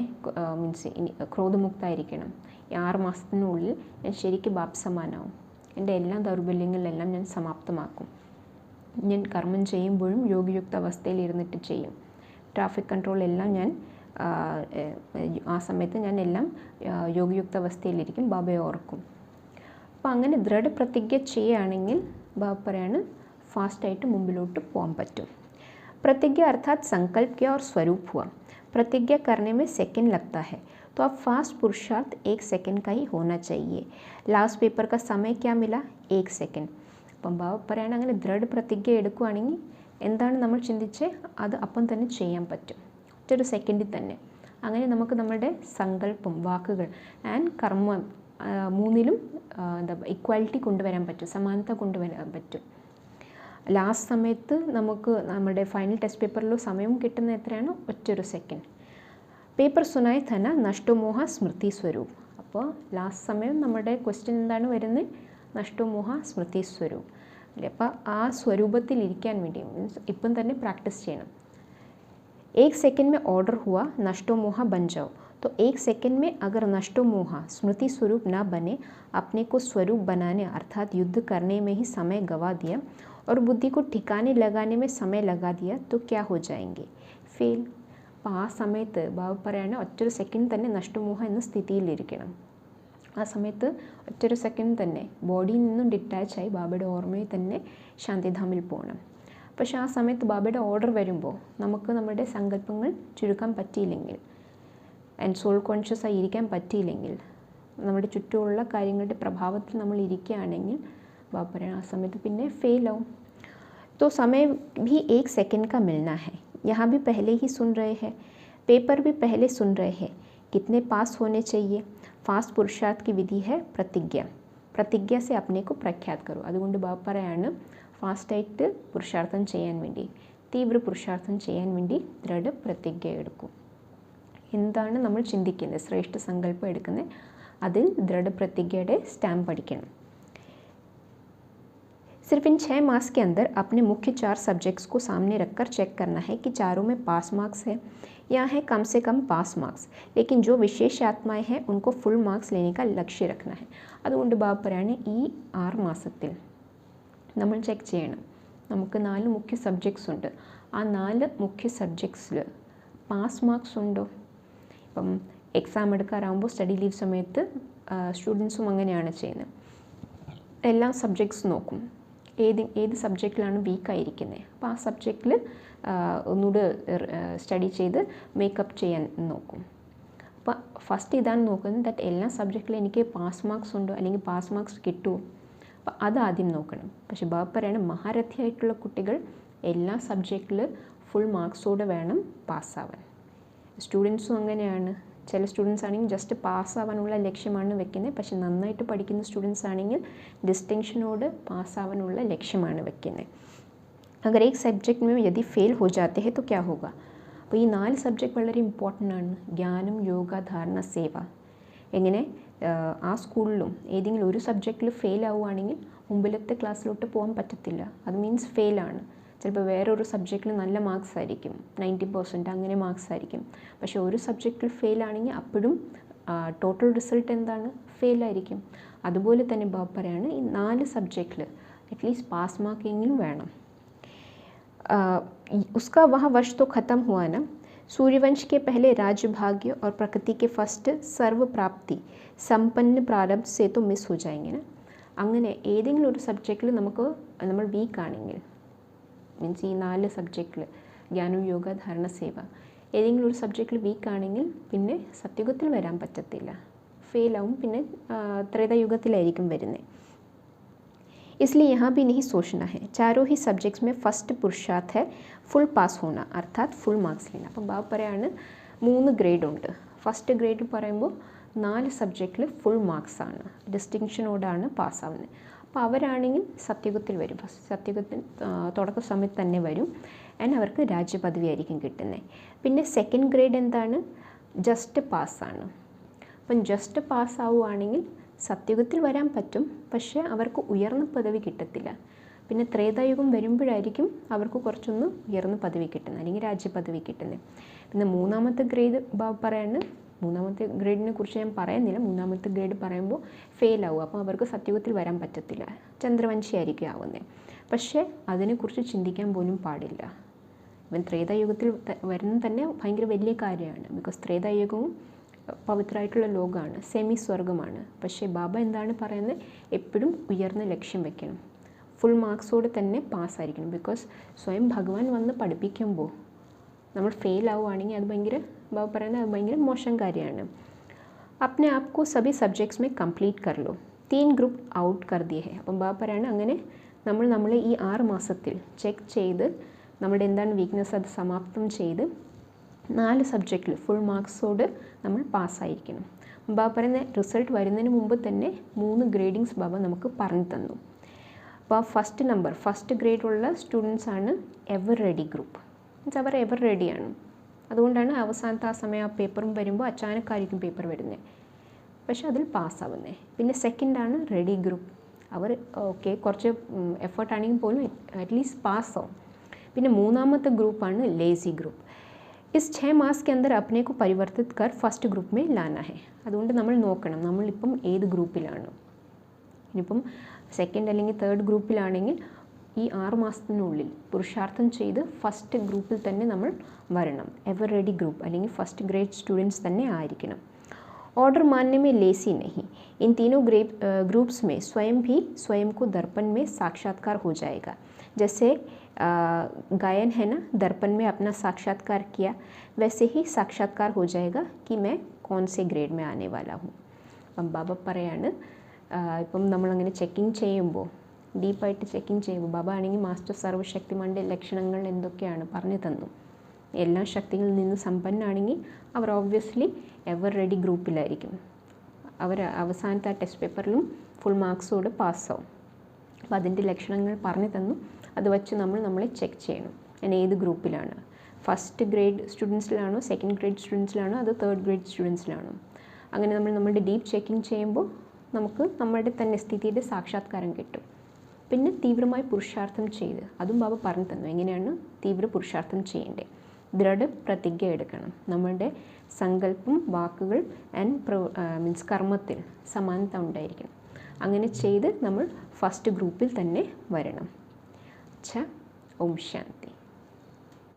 Speaker 1: മീൻസ് ഇനി ക്രോധമുക്തമായിരിക്കണം, ഈ 6 മാസത്തിനുള്ളിൽ ഞാൻ ശരിക്കും ബാപ്സമാനാവും, എൻ്റെ എല്ലാ ദൗർബല്യങ്ങളിലെല്ലാം ഞാൻ സമാപ്തമാക്കും, ഞാൻ കർമ്മം ചെയ്യുമ്പോഴും യോഗിയുക്ത അവസ്ഥയിൽ ഇരുന്നിട്ട് ചെയ്യും, ട്രാഫിക് കൺട്രോൾ എല്ലാം ഞാൻ ആ സമയത്ത് ഞാൻ എല്ലാം യോഗിയുക്ത അവസ്ഥയിലിരിക്കും, ബാബയെ ഓർക്കും. അപ്പോൾ അങ്ങനെ ദൃഢപ്രതിജ്ഞ ചെയ്യുകയാണെങ്കിൽ ബാബ പറയാണ് फास्टाയിട്ട് മുമ്പിലോട്ട് പോകാൻ പറ്റും. प्रतिज्ञा अर्थात संकल्प किया और स्वरूप हुआ. प्रतिज्ञा करने में सेकंड लगता है, तो अब फास्ट पुरुषार्थ 1 सेकंड का ही होना चाहिए. लास्ट पेपर का समय क्या मिला? 1 सेकंड. അപ്പം ബാബ പറയാണ് അങ്ങനെ ദൃഢപ്രതിജ്ഞ എടുക്കുകയാണെങ്കിൽ എന്താണ് നമ്മൾ ചിന്തിച്ച് അത് അപ്പം തന്നെ ചെയ്യാൻ പറ്റും, ഒറ്റൊരു സെക്കൻഡിൽ തന്നെ. അങ്ങനെ നമുക്ക് നമ്മുടെ സങ്കല്പം, വാക്കുകൾ ആൻഡ് കർമ്മം മൂന്നിലും എന്താ ഇക്വാലിറ്റി കൊണ്ടുവരാൻ പറ്റും, സമാനത കൊണ്ടുവരാൻ പറ്റും. ലാസ്റ്റ് സമയത്ത് നമുക്ക് നമ്മുടെ ഫൈനൽ ടെസ്റ്റ് പേപ്പറിലോ സമയം കിട്ടുന്ന എത്രയാണ്? ഒറ്റൊരു സെക്കൻഡ്. പേപ്പർ സുനായി ധന നഷ്ടോമോഹ സ്മൃതി സ്വരൂപ്. അപ്പോൾ ലാസ്റ്റ് സമയം നമ്മുടെ ക്വസ്റ്റ്യൻ എന്താണ് വരുന്നത്? നഷ്ടോമോഹ സ്മൃതി സ്വരൂപ് അല്ലേ? അപ്പോൾ ആ സ്വരൂപത്തിൽ ഇരിക്കാൻ വേണ്ടി മീൻസ് ഇപ്പം തന്നെ പ്രാക്ടീസ് ചെയ്യണം. 1 सेकंड में ऑर्डर हुआ नष्टो मोहा बन जाओ, तो 1 सेकंड में अगर नष्टो मोहा स्मृति स्वरूप ना बने, अपने को स्वरूप बनाने अर्थात युद्ध करने में ही समय गवा दिया और बुद्धि को ठिकाने लगाने में समय लगा दिया तो क्या हो जाएंगे? फेल. അപ്പോൾ ആ സമയത്ത് ബാബ പറയാണ് ഒറ്റൊരു സെക്കൻഡ് തന്നെ നഷ്ടമോഹ എന്ന സ്ഥിതിയിലിരിക്കണം. ആ സമയത്ത് ഒറ്റൊരു സെക്കൻഡ് തന്നെ ബോഡിയിൽ നിന്നും ഡിറ്റാച്ചായി ബാബയുടെ ഓർമ്മയിൽ തന്നെ ശാന്തിധാമിൽ പോകണം. പക്ഷേ ആ സമയത്ത് ബാബയുടെ ഓർഡർ വരുമ്പോൾ നമുക്ക് നമ്മുടെ സങ്കല്പങ്ങൾ ചുരുക്കാൻ പറ്റിയില്ലെങ്കിൽ ആൻഡ് സോൾ കോൺഷ്യസ് ആയി ഇരിക്കാൻ പറ്റിയില്ലെങ്കിൽ, നമ്മുടെ ചുറ്റുമുള്ള കാര്യങ്ങളുടെ പ്രഭാവത്തിൽ നമ്മൾ ഇരിക്കുകയാണെങ്കിൽ ബാബ പറയണം ആ സമയത്ത് പിന്നെ ഫെയിലാവും. तो समय भी 1 सेकंड का मिलना है. यहाँ भी पहले ही सुन रहे हैं, पेपर भी पहले सुन रहे हैं, कितने पास होने चाहिए. फास्ट पुरुषार्थ की विधि है प्रतिज्ञा. प्रतिज्ञा से अपने को प्रख्यात करो. അതുകൊണ്ട് ബാബ പറയാണ് ഫാസ്റ്റായിട്ട് പുരുഷാർത്ഥം ചെയ്യാൻ വേണ്ടി, തീവ്ര പുരുഷാർത്ഥം ചെയ്യാൻ വേണ്ടി ദൃഢ പ്രതിജ്ഞ എടുക്കും. എന്താണ് നമ്മൾ ചിന്തിക്കുന്നത്, ശ്രേഷ്ഠ സങ്കല്പം എടുക്കുന്നത്, അതിൽ ദൃഢ പ്രതിജ്ഞയുടെ സ്റ്റാമ്പ് അടിക്കണം. सिर्फ इन 6 मास के अंदर अपने मुख्य 4 सब्जेक्ट्स को सामने रखकर चेक करना है कि चारों में पास मार्क्स है या है कम से कम पास मार्क्स, लेकिन जो विशेष आत्माएं हैं उनको फुल मार्क्स लेने का लक्ष्य रखना है. അതുകൊണ്ട് ബാബ പറയാണ് ഈ 6 മാസത്തിൽ നമ്മൾ ചെക്ക് ചെയ്യണം. നമുക്ക് 4 മുഖ്യ സബ്ജക്ട്സ് ഉണ്ട്, ആ 4 മുഖ്യ സബ്ജക്ട്സിൽ പാസ് മാർക്സ് ഉണ്ടോ. ഇപ്പം എക്സാം എടുക്കാറാകുമ്പോൾ സ്റ്റഡി ലീവ് സമയത്ത് സ്റ്റുഡൻസും അങ്ങനെയാണ് ചെയ്യുന്നത്. എല്ലാ സബ്ജക്ട്സ് നോക്കും, ഏത് സബ്ജക്റ്റിലാണ് വീക്കായിരിക്കുന്നത്, അപ്പോൾ ആ സബ്ജക്റ്റിൽ ഒന്നുകൂടെ സ്റ്റഡി ചെയ്ത് മേക്കപ്പ് ചെയ്യാൻ നോക്കും. അപ്പോൾ ഫസ്റ്റ് ഇതാണ് നോക്കുന്നത്, ദാറ്റ് എല്ലാ സബ്ജക്റ്റിലും എനിക്ക് പാസ് മാർക്സ് ഉണ്ടോ അല്ലെങ്കിൽ പാസ് മാർക്സ് കിട്ടുമോ, അപ്പോൾ അതാദ്യം നോക്കണം. പക്ഷേ ബാബ പറയാണ് മഹാരഥിയായിട്ടുള്ള കുട്ടികൾ എല്ലാ സബ്ജക്റ്റിൽ ഫുൾ മാർക്സോടെ വേണം പാസ്സാവാൻ. സ്റ്റുഡൻസും അങ്ങനെയാണ്. ചില സ്റ്റുഡൻസ് ആണെങ്കിൽ ജസ്റ്റ് പാസ്സാവാനുള്ള ലക്ഷ്യമാണ് വെക്കുന്നത്, പക്ഷെ നന്നായിട്ട് പഠിക്കുന്ന സ്റ്റുഡൻസ് ആണെങ്കിൽ ഡിസ്റ്റിങ്ഷനോട് പാസ്സാവാനുള്ള ലക്ഷ്യമാണ് വെക്കുന്നത്. अगर एक सब्जेक्ट में यदि फेल हो जाते हैं तो क्या होगा. അപ്പോൾ ഈ 4 സബ്ജക്റ്റ് വളരെ ഇമ്പോർട്ടൻ്റ് ആണ്. ജ്ഞാനം, യോഗ, ധാരണ, സേവ. എങ്ങനെ ആ സ്കൂളിലും ഏതെങ്കിലും ഒരു സബ്ജക്റ്റിൽ ഫെയിൽ ആവുകയാണെങ്കിൽ മുമ്പിലത്തെ ക്ലാസ്സിലോട്ട് പോകാൻ പറ്റത്തില്ല, അത് മീൻസ് ഫെയിലാണ്. ചിലപ്പോൾ വേറൊരു സബ്ജക്റ്റിൽ നല്ല മാർക്സ് ആയിരിക്കും, 90% അങ്ങനെ മാർക്സ് ആയിരിക്കും. പക്ഷേ ഒരു സബ്ജക്റ്റിൽ ഫെയിലാണെങ്കിൽ അപ്പോഴും ടോട്ടൽ റിസൾട്ട് എന്താണ്? ഫെയിലായിരിക്കും. അതുപോലെ തന്നെ ബാബ പറയാണ് ഈ 4 സബ്ജക്റ്റിൽ അറ്റ്ലീസ്റ്റ് പാസ് മാർക്കെങ്കിലും വേണം. उसका वह वर्ष तो ख़त्म हुआ ना. सूर्यवंश के पहले राज्य भाग्य और प्रकृति के फर्स्ट सर्व प्राप्ति संपन्न प्रारब्ध से तो मिस हो जाएंगे ना. അങ്ങനെ ഏതെങ്കിലും ഒരു സബ്ജക്റ്റിൽ നമ്മൾ വീക്കാണെങ്കിൽ, മീൻസ് ഈ 4 സബ്ജക്റ്റിൽ ജ്ഞാനം, യോഗ, ധാരണ, സേവ, ഏതെങ്കിലും ഒരു സബ്ജക്റ്റിൽ വീക്കാണെങ്കിൽ പിന്നെ സത്യയുഗത്തിൽ വരാൻ പറ്റത്തില്ല, ഫെയിലാവും. പിന്നെ ത്രേതായുഗത്തിലായിരിക്കും വരുന്നത്. इसलिए यहाँ भी नहीं सोचना है. चारों ही സബ്ജക്ട്സ് में ഫസ്റ്റ് പുരുഷാർത്ഥ है ഫുൾ പാസ് होना അർത്ഥാത് ഫുൾ മാർക്സ് लेना. അപ്പം ബാബ പറയാണ് 3 ഗ്രേഡ് ഉണ്ട്. ഫസ്റ്റ് ഗ്രേഡ് പറയുമ്പോൾ 4 സബ്ജക്റ്റിൽ ഫുൾ മാർക്സ് ആണ്, ഡിസ്റ്റിങ്ഷനോടാണ് പാസ്സാവുന്നത്. അപ്പോൾ അവരാണെങ്കിൽ സത്യയുഗത്തിൽ വരും, സത്യയുഗത്തിൽ തുടക്ക സമയത്ത് തന്നെ വരും. ആൻഡ് അവർക്ക് രാജ്യപദവി ആയിരിക്കും കിട്ടുന്നത്. പിന്നെ സെക്കൻഡ് ഗ്രേഡ് എന്താണ്? ജസ്റ്റ് പാസ്സാണ്. അപ്പം ജസ്റ്റ് പാസ്സാവുകയാണെങ്കിൽ സത്യയുഗത്തിൽ വരാൻ പറ്റും, പക്ഷേ അവർക്ക് ഉയർന്ന പദവി കിട്ടത്തില്ല. പിന്നെ ത്രേതായുഗം വരുമ്പോഴായിരിക്കും അവർക്ക് കുറച്ചൊന്ന് ഉയർന്ന പദവി കിട്ടുന്നത്, അല്ലെങ്കിൽ രാജ്യപദവി കിട്ടുന്നത്. പിന്നെ മൂന്നാമത്തെ ഗ്രേഡ് പറയാണ്, മൂന്നാമത്തെ ഗ്രേഡിനെ കുറിച്ച് ഞാൻ പറയുന്നില്ല. മൂന്നാമത്തെ ഗ്രേഡ് പറയുമ്പോൾ ഫെയിലാവും, അപ്പോൾ അവർക്ക് സത്യയുഗത്തിൽ വരാൻ പറ്റത്തില്ല, ചന്ദ്രവംശിയായിരിക്കും ആവുന്നത്. പക്ഷേ അതിനെക്കുറിച്ച് ചിന്തിക്കാൻ പോലും പാടില്ല. ഇവൻ ത്രേതായുഗത്തിൽ വരുന്നത് തന്നെ ഭയങ്കര വലിയ കാര്യമാണ്. ബിക്കോസ് ത്രേതായുഗവും പവിത്രമായിട്ടുള്ള ലോകമാണ്, സെമി സ്വർഗമാണ്. പക്ഷേ ബാബ എന്താണ് പറയുന്നത്? എപ്പോഴും ഉയർന്ന ലക്ഷ്യം വെക്കണം, ഫുൾ മാർക്സോടെ തന്നെ പാസ്സായിരിക്കണം. ബിക്കോസ് സ്വയം ഭഗവാൻ വന്ന് പഠിപ്പിക്കുമ്പോൾ നമ്മൾ ഫെയിൽ ആവുകയാണെങ്കിൽ അത് ഭയങ്കര, ബാബ പറയുന്നത് അത് ഭയങ്കര മോശം കാര്യമാണ്. अपने आप को सभी सब्जेक्ट्स में कंप्लीट कर लो, 3 ഗ്രൂപ്പ് ഔട്ട് കർ ദിയേ ഹെ. അപ്പം ബാബ പറയാണ് അങ്ങനെ നമ്മൾ ഈ 6 മാസത്തിൽ ചെക്ക് ചെയ്ത് നമ്മുടെ എന്താണ് വീക്ക്നെസ് അത് സമാപ്തം ചെയ്ത് 4 സബ്ജക്റ്റിൽ ഫുൾ മാർക്സോട് നമ്മൾ പാസ്സായിരിക്കണം. ബാബ പറയുന്ന റിസൾട്ട് വരുന്നതിന് മുമ്പ് തന്നെ 3 ഗ്രേഡിങ്സ് ബാബ നമുക്ക് പറഞ്ഞു തന്നു. അപ്പോൾ ഫസ്റ്റ് ഗ്രേഡുള്ള സ്റ്റുഡൻസാണ് എവർ റെഡി ഗ്രൂപ്പ്. മീൻസ് അവർ എവർ റെഡിയാണ്. അതുകൊണ്ടാണ് അവസാനത്തെ ആ സമയം ആ പേപ്പറും വരുമ്പോൾ അച്ചാനക്കായിരിക്കും പേപ്പർ വരുന്നത്, പക്ഷേ അതിൽ പാസ്സാവുന്നത്. പിന്നെ സെക്കൻഡാണ് റെഡി ഗ്രൂപ്പ്. അവർ ഓക്കെ കുറച്ച് എഫേർട്ടാണെങ്കിൽ പോലും അറ്റ്ലീസ്റ്റ് പാസ്സാവും. പിന്നെ മൂന്നാമത്തെ ഗ്രൂപ്പാണ് ലേസി ഗ്രൂപ്പ്. इस 6 मास के अंदर अपने को परिवर्तित कर फर्स्ट ഗ്രൂപ്പ് में लाना है. അതുകൊണ്ട് നമ്മൾ നോക്കണം നമ്മളിപ്പം ഏത് ഗ്രൂപ്പിലാണ്. ഇനിയിപ്പം സെക്കൻഡ് അല്ലെങ്കിൽ തേർഡ് ഗ്രൂപ്പിലാണെങ്കിൽ ഈ 6 മാസത്തിനുള്ളിൽ പുരുഷാർത്ഥം ചെയ്ത് ഫസ്റ്റ് ഗ്രൂപ്പിൽ തന്നെ നമ്മൾ വരണം. എവർ റെഡി ഗ്രൂപ്പ് അല്ലെങ്കിൽ ഫസ്റ്റ് ഗ്രേഡ് സ്റ്റുഡൻസ് തന്നെ ആയിരിക്കണം. ऑर्डर मानने में लेसी नहीं. इन तीनों ग्रुप्स में स्वयं को दर्पण में साक्षात्कार हो जाएगा. जैसे गायन है ना, दर्पण में अपना साक्षात्कार किया, वैसे ही साक्षात्कार हो जाएगा कि मैं कौन से ग्रेड में आने वाला हूँ. അപ്പം ബാബ പറയാണ്, ഇപ്പം നമ്മളങ്ങനെ ചെക്കിങ് ചെയ്യുമ്പോൾ, ഡീപ്പായിട്ട് ചെക്കിങ് ചെയ്യുമ്പോൾ ബാബ ആണെങ്കിൽ മാസ്റ്റർ സർവശക്തിമാൻ്റെ ലക്ഷണങ്ങൾ എന്തൊക്കെയാണ് പറഞ്ഞു തന്നു. എല്ലാ ശക്തികളിൽ നിന്ന് സമ്പന്നാണെങ്കിൽ അവർ ഓബ്വിയസ്ലി എവർ റെഡി ഗ്രൂപ്പിലായിരിക്കും. അവർ അവസാനത്തെ ആ ടെസ്റ്റ് പേപ്പറിലും ഫുൾ മാർക്സോട് പാസ്സാവും. അപ്പോൾ അതിൻ്റെ ലക്ഷണങ്ങൾ പറഞ്ഞു തന്നു. അത് വച്ച് നമ്മളെ ചെക്ക് ചെയ്യണം, ഞാൻ ഏത് ഗ്രൂപ്പിലാണ്, ഫസ്റ്റ് ഗ്രേഡ് സ്റ്റുഡൻസിലാണോ, സെക്കൻഡ് ഗ്രേഡ് സ്റ്റുഡൻസിലാണോ, അത് തേർഡ് ഗ്രേഡ് സ്റ്റുഡൻസിലാണോ. അങ്ങനെ നമ്മളുടെ ഡീപ്പ് ചെക്കിങ് ചെയ്യുമ്പോൾ നമുക്ക് നമ്മുടെ തന്നെ സ്ഥിതിയുടെ സാക്ഷാത്കാരം കിട്ടും. പിന്നെ തീവ്രമായി പുരുഷാർത്ഥം ചെയ്ത്, അതും ബാബ പറഞ്ഞു തന്നു എങ്ങനെയാണ് തീവ്ര പുരുഷാർത്ഥം ചെയ്യേണ്ടത്. ദൃഢപ്രതിജ്ഞ എടുക്കണം. നമ്മളുടെ സങ്കല്പം, വാക്കുകൾ മീൻസ് കർമ്മത്തിൽ സമാനത ഉണ്ടായിരിക്കണം. അങ്ങനെ ചെയ്ത് നമ്മൾ ഫസ്റ്റ് ഗ്രൂപ്പിൽ തന്നെ വരണം. ഓം ശാന്തി.